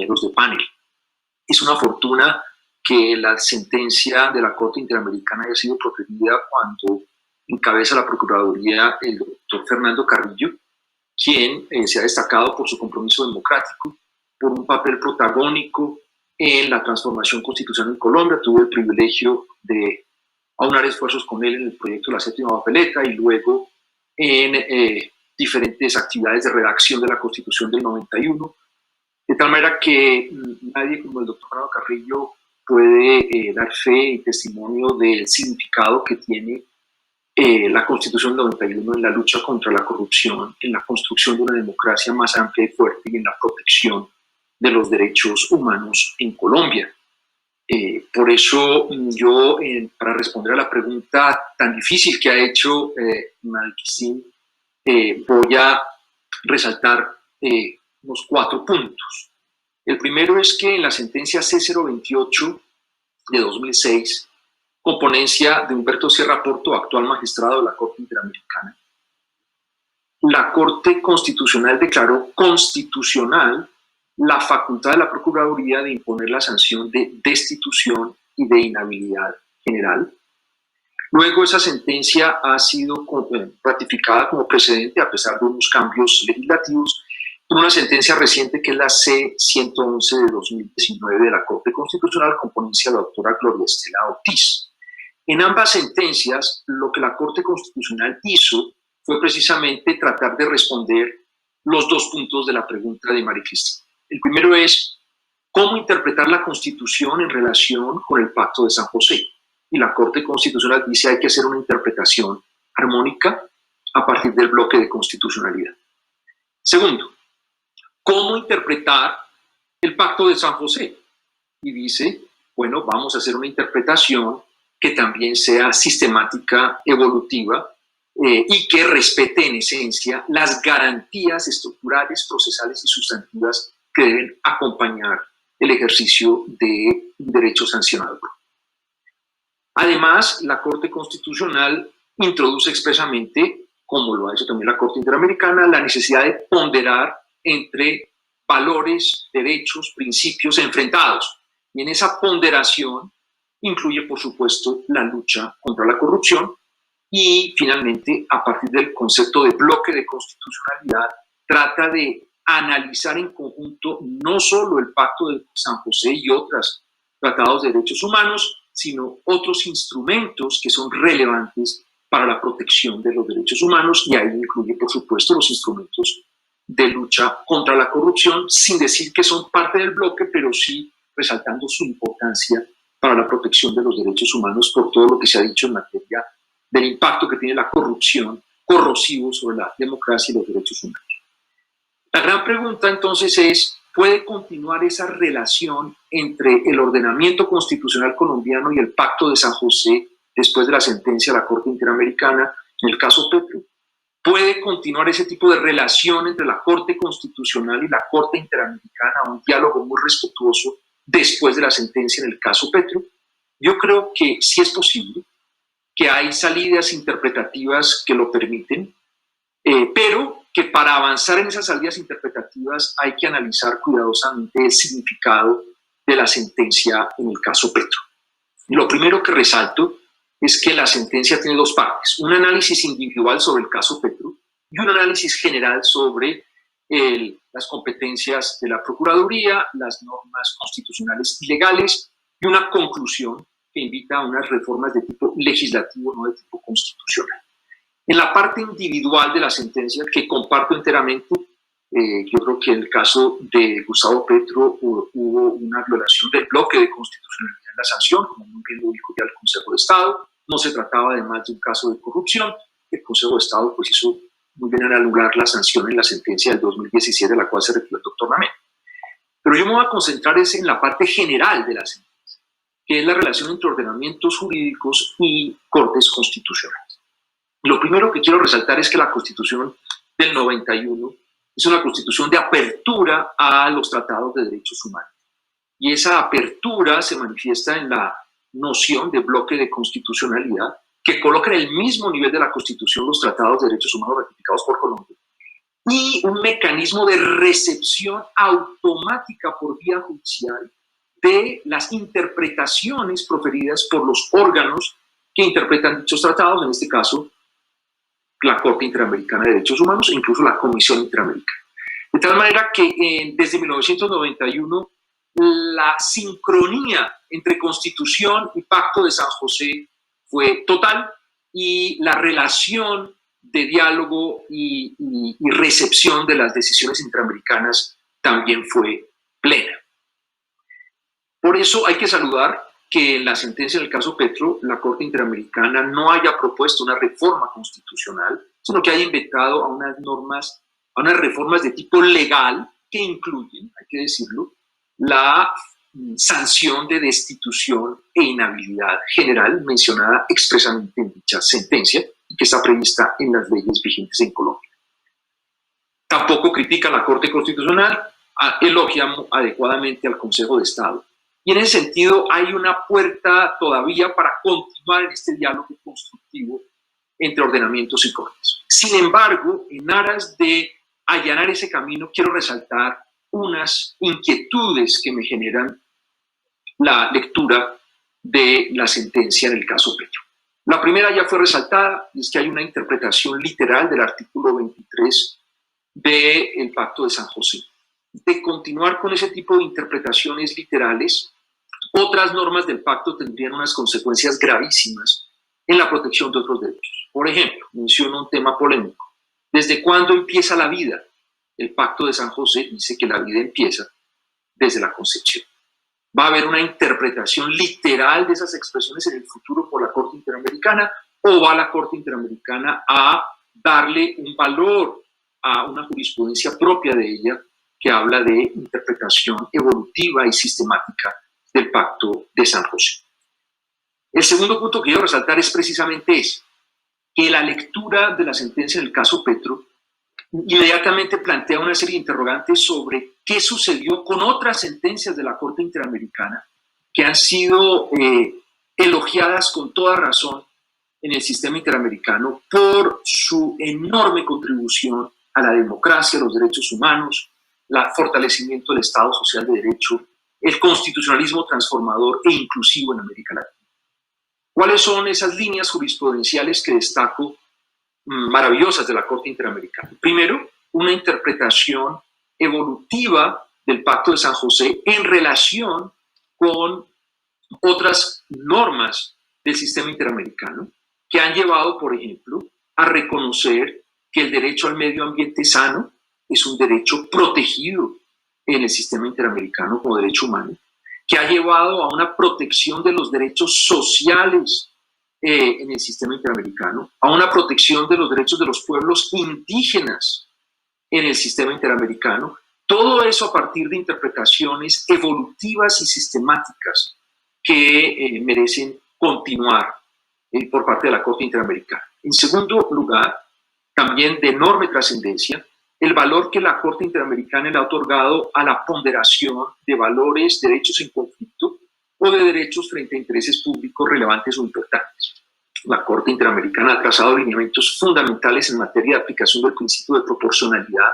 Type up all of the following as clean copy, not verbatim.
miembros de panel. Es una fortuna que la sentencia de la Corte Interamericana haya sido proferida cuando encabeza la Procuraduría el doctor Fernando Carrillo, quien se ha destacado por su compromiso democrático, por un papel protagónico en la transformación constitucional en Colombia. Tuve el privilegio de aunar esfuerzos con él en el proyecto de la séptima papeleta y luego en diferentes actividades de redacción de la Constitución del 91, de tal manera que nadie como el doctor Fernando Carrillo puede dar fe y testimonio del significado que tiene la Constitución del 91 en la lucha contra la corrupción, en la construcción de una democracia más amplia y fuerte y en la protección de los derechos humanos en Colombia. Por eso yo, para responder a la pregunta tan difícil que ha hecho María Cristina, voy a resaltar unos 4 puntos. El primero es que en la sentencia C028 de 2006, con ponencia de Humberto Sierra Porto, actual magistrado de la Corte Interamericana, la Corte Constitucional declaró constitucional la facultad de la Procuraduría de imponer la sanción de destitución y de inhabilidad general. Luego esa sentencia ha sido ratificada como precedente, a pesar de unos cambios legislativos, por una sentencia reciente que es la C111 de 2019 de la Corte Constitucional, con ponencia de la doctora Gloria Estela Ortiz. En ambas sentencias, lo que la Corte Constitucional hizo fue precisamente tratar de responder los 2 puntos de la pregunta de María Cristina. El primero es cómo interpretar la Constitución en relación con el Pacto de San José. Y la Corte Constitucional dice que hay que hacer una interpretación armónica a partir del bloque de constitucionalidad. Segundo, ¿cómo interpretar el Pacto de San José? Y dice, bueno, vamos a hacer una interpretación que también sea sistemática, evolutiva, y que respete en esencia las garantías estructurales, procesales y sustantivas que deben acompañar el ejercicio de un derecho sancionador. Además, la Corte Constitucional introduce expresamente, como lo ha hecho también la Corte Interamericana, la necesidad de ponderar entre valores, derechos, principios enfrentados. Y en esa ponderación incluye, por supuesto, la lucha contra la corrupción y, finalmente, a partir del concepto de bloque de constitucionalidad, trata de analizar en conjunto no solo el Pacto de San José y otros tratados de derechos humanos, sino otros instrumentos que son relevantes para la protección de los derechos humanos, y ahí incluye, por supuesto, los instrumentos de lucha contra la corrupción, sin decir que son parte del bloque, pero sí resaltando su importancia para la protección de los derechos humanos por todo lo que se ha dicho en materia del impacto que tiene la corrupción corrosivo sobre la democracia y los derechos humanos. La gran pregunta entonces es, ¿puede continuar esa relación entre el ordenamiento constitucional colombiano y el Pacto de San José después de la sentencia de la Corte Interamericana en el caso Petro? ¿Puede continuar ese tipo de relación entre la Corte Constitucional y la Corte Interamericana, un diálogo muy respetuoso después de la sentencia en el caso Petro? Yo creo que sí es posible, que hay salidas interpretativas que lo permiten, pero que para avanzar en esas salidas interpretativas hay que analizar cuidadosamente el significado de la sentencia en el caso Petro. Lo primero que resalto es que la sentencia tiene 2 partes, un análisis individual sobre el caso Petro y un análisis general sobre las competencias de la Procuraduría, las normas constitucionales y legales, y una conclusión que invita a unas reformas de tipo legislativo, no de tipo constitucional. En la parte individual de la sentencia, que comparto enteramente, yo creo que en el caso de Gustavo Petro hubo una violación del bloque de constitucionalidad en la sanción, como muy bien lo dijo ya el Consejo de Estado. No se trataba además de un caso de corrupción. El Consejo de Estado pues hizo muy bien en anular la sanción en la sentencia del 2017, a la cual se refirió el doctor Namé. Pero yo me voy a concentrar en la parte general de la sentencia, que es la relación entre ordenamientos jurídicos y cortes constitucionales. Lo primero que quiero resaltar es que la Constitución del 91 es una constitución de apertura a los tratados de derechos humanos. Y esa apertura se manifiesta en la noción de bloque de constitucionalidad, que coloca en el mismo nivel de la Constitución los tratados de derechos humanos ratificados por Colombia y un mecanismo de recepción automática por vía judicial de las interpretaciones proferidas por los órganos que interpretan dichos tratados, en este caso la Corte Interamericana de Derechos Humanos e incluso la Comisión Interamericana. De tal manera que desde 1991 la sincronía entre Constitución y Pacto de San José fue total y la relación de diálogo y recepción de las decisiones interamericanas también fue plena. Por eso hay que saludar que en la sentencia del caso Petro, la Corte Interamericana no haya propuesto una reforma constitucional, sino que haya inventado a unas normas, a unas reformas de tipo legal que incluyen, hay que decirlo, la sanción de destitución e inhabilidad general mencionada expresamente en dicha sentencia y que está prevista en las leyes vigentes en Colombia. Tampoco critica la Corte Constitucional, elogia adecuadamente al Consejo de Estado. Y en ese sentido hay una puerta todavía para continuar en este diálogo constructivo entre ordenamientos y cortes. Sin embargo, en aras de allanar ese camino, quiero resaltar unas inquietudes que me generan la lectura de la sentencia en el caso Petro. La primera ya fue resaltada, y es que hay una interpretación literal del artículo 23 del Pacto de San José. De continuar con ese tipo de interpretaciones literales, otras normas del pacto tendrían unas consecuencias gravísimas en la protección de otros derechos. Por ejemplo, menciono un tema polémico. ¿Desde cuándo empieza la vida? El Pacto de San José dice que la vida empieza desde la concepción. ¿Va a haber una interpretación literal de esas expresiones en el futuro por la Corte Interamericana o va la Corte Interamericana a darle un valor a una jurisprudencia propia de ella que habla de interpretación evolutiva y sistemática del Pacto de San José? El segundo punto que quiero resaltar es precisamente ese, que la lectura de la sentencia en el caso Petro inmediatamente plantea una serie de interrogantes sobre qué sucedió con otras sentencias de la Corte Interamericana que han sido elogiadas con toda razón en el sistema interamericano por su enorme contribución a la democracia, a los derechos humanos, el fortalecimiento del Estado Social de Derecho, el constitucionalismo transformador e inclusivo en América Latina. ¿Cuáles son esas líneas jurisprudenciales que destaco maravillosas de la Corte Interamericana? Primero, una interpretación evolutiva del Pacto de San José en relación con otras normas del sistema interamericano que han llevado, por ejemplo, a reconocer que el derecho al medio ambiente sano es un derecho protegido en el sistema interamericano como derecho humano, que ha llevado a una protección de los derechos sociales en el sistema interamericano, a una protección de los derechos de los pueblos indígenas en el sistema interamericano, todo eso a partir de interpretaciones evolutivas y sistemáticas que merecen continuar por parte de la Corte Interamericana. En segundo lugar, también de enorme trascendencia, el valor que la Corte Interamericana le ha otorgado a la ponderación de valores, derechos en conflicto o de derechos frente a intereses públicos relevantes o importantes. La Corte Interamericana ha trazado lineamientos fundamentales en materia de aplicación del principio de proporcionalidad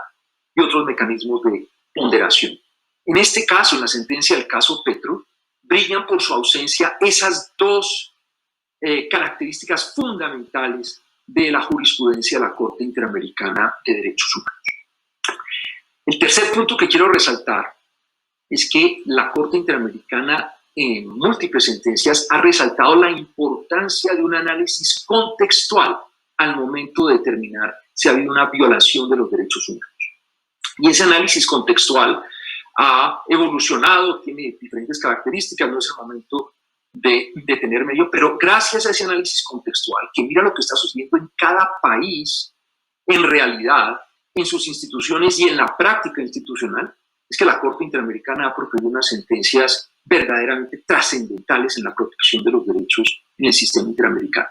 y otros mecanismos de ponderación. En este caso, en la sentencia del caso Petro, brillan por su ausencia esas dos características fundamentales de la jurisprudencia de la Corte Interamericana de Derechos Humanos. El tercer punto que quiero resaltar es que la Corte Interamericana en múltiples sentencias ha resaltado la importancia de un análisis contextual al momento de determinar si ha habido una violación de los derechos humanos. Y ese análisis contextual ha evolucionado, tiene diferentes características, no es el momento de detenerme yo, pero gracias a ese análisis contextual, que mira lo que está sucediendo en cada país, en realidad, en sus instituciones y en la práctica institucional, es que la Corte Interamericana ha proferido unas sentencias verdaderamente trascendentales en la protección de los derechos en el sistema interamericano.